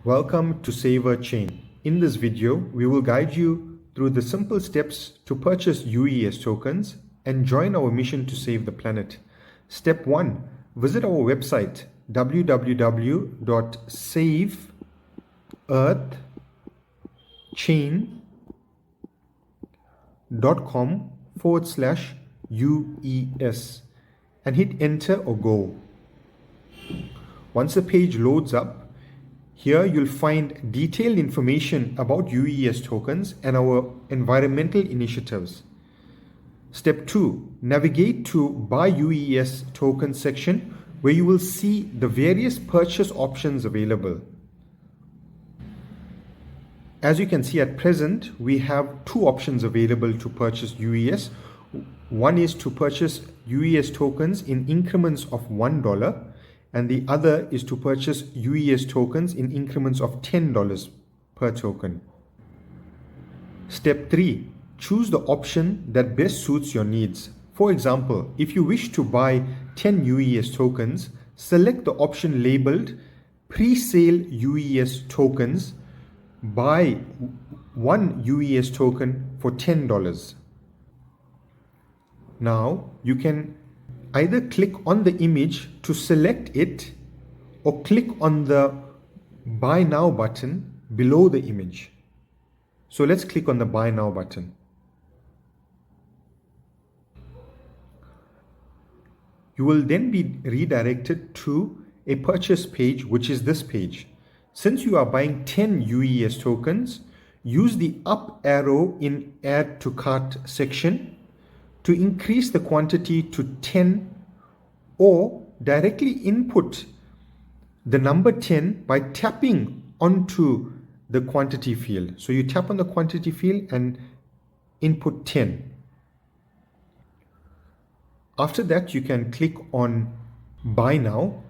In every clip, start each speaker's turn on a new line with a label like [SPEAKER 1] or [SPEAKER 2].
[SPEAKER 1] Welcome to Saver Chain. In this video, we will guide you through the simple steps to purchase UES tokens and join our mission to save the planet. Step 1. Visit our website www.saveearthchain.com/UES and hit enter or go. Once the page loads up, here you'll find detailed information about UES tokens and our environmental initiatives. Step 2. Navigate to Buy UES Tokens section where you will see the various purchase options available. As you can see at present, we have two options available to purchase UES. One is to purchase UES tokens in increments of $1. And the other is to purchase UES tokens in increments of $10 per token. Step 3. Choose the option that best suits your needs. For example, if you wish to buy 10 UES tokens, select the option labeled Pre-sale UES tokens. Buy one UES token for $10. Now you can either click on the image to select it or click on the Buy Now button below the image. So let's click on the Buy Now button. You will then be redirected to a purchase page, which is this page. Since you are buying 10 UES tokens, use the up arrow in Add to Cart section to increase the quantity to 10 or directly input the number 10 by tapping onto the quantity field. So you tap on the quantity field and input 10. After that, you can click on Buy Now.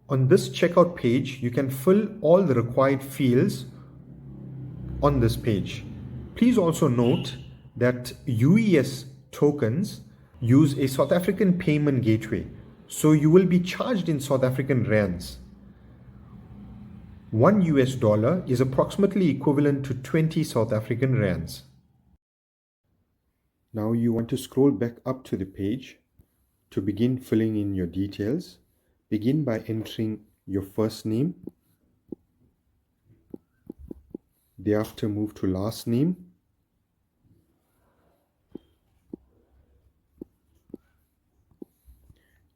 [SPEAKER 1] On this checkout page, you can fill all the required fields on this page. Please also note that UES tokens use a South African payment gateway, so you will be charged in South African rands. $1 is approximately equivalent to 20 South African rands. Now you want to scroll back up to the page to begin filling in your details. Begin by entering your first name. Thereafter move to last name.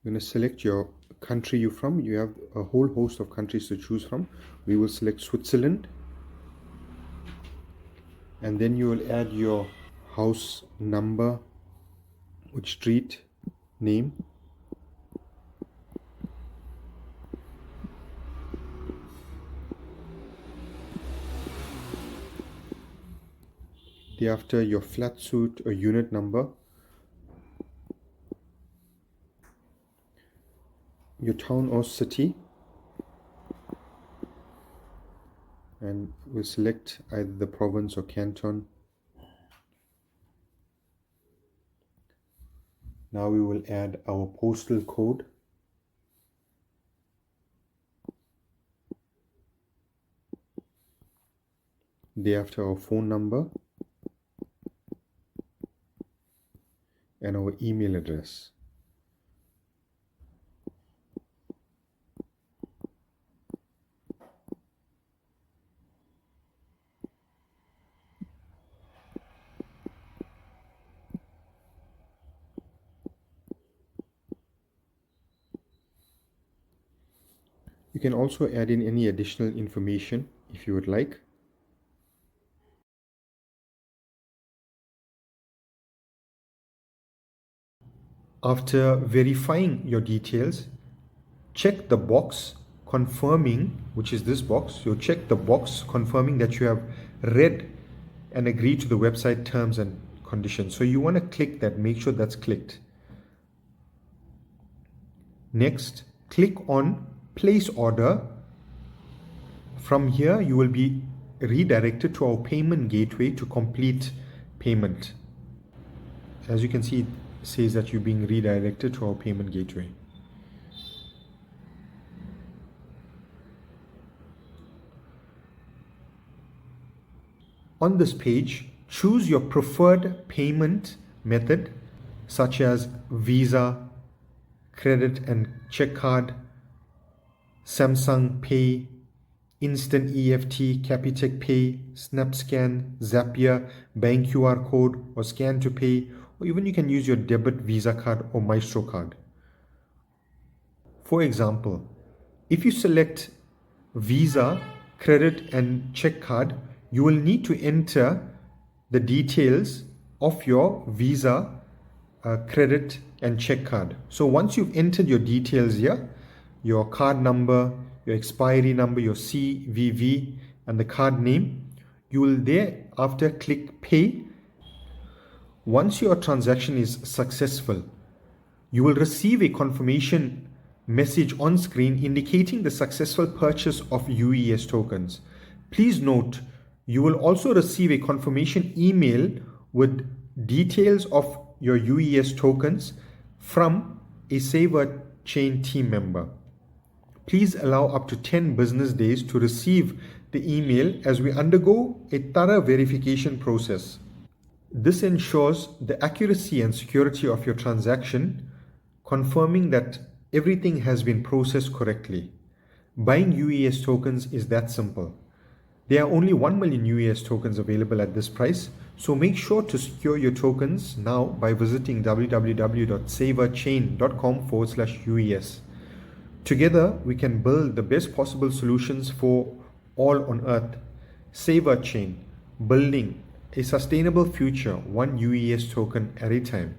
[SPEAKER 1] You're going to select your country you're from. You have a whole host of countries to choose from. We will select Switzerland. And then you will add your house number, which street name. Thereafter, your flat suite or unit number, your town or city, and we'll select either the province or canton. Now we will add our postal code. Thereafter, our phone number and our email address. You can also add in any additional information if you would like. After verifying your details, check the box confirming, which is this box. So check the box confirming that you have read and agreed to the website terms and conditions. So you want to click that, make sure that's clicked. Next, click on Place Order. From here, you will be redirected to our payment gateway to complete payment. As you can see, says that you're being redirected to our payment gateway. On this page, choose your preferred payment method such as Visa, credit and check card, Samsung Pay, Instant EFT, Capitec Pay, SnapScan, Zapier, Bank QR code, or Scan to Pay, or even you can use your debit Visa card or Maestro card. For example, if you select Visa, credit and check card, you will need to enter the details of your Visa, credit and check card. So once you've entered your details here, your card number, your expiry number, your CVV and the card name, you will thereafter click pay. Once your transaction is successful, you will receive a confirmation message on screen indicating the successful purchase of UES tokens. Please note, you will also receive a confirmation email with details of your UES tokens from a Saver Chain team member. Please allow up to 10 business days to receive the email as we undergo a thorough verification process. This ensures the accuracy and security of your transaction, confirming that everything has been processed correctly. Buying UES tokens is that simple. There are only 1 million UES tokens available at this price, so make sure to secure your tokens now by visiting www.saverchain.com/UES. Together, we can build the best possible solutions for all on earth. Saver Chain, building a sustainable future, one UES token at a time.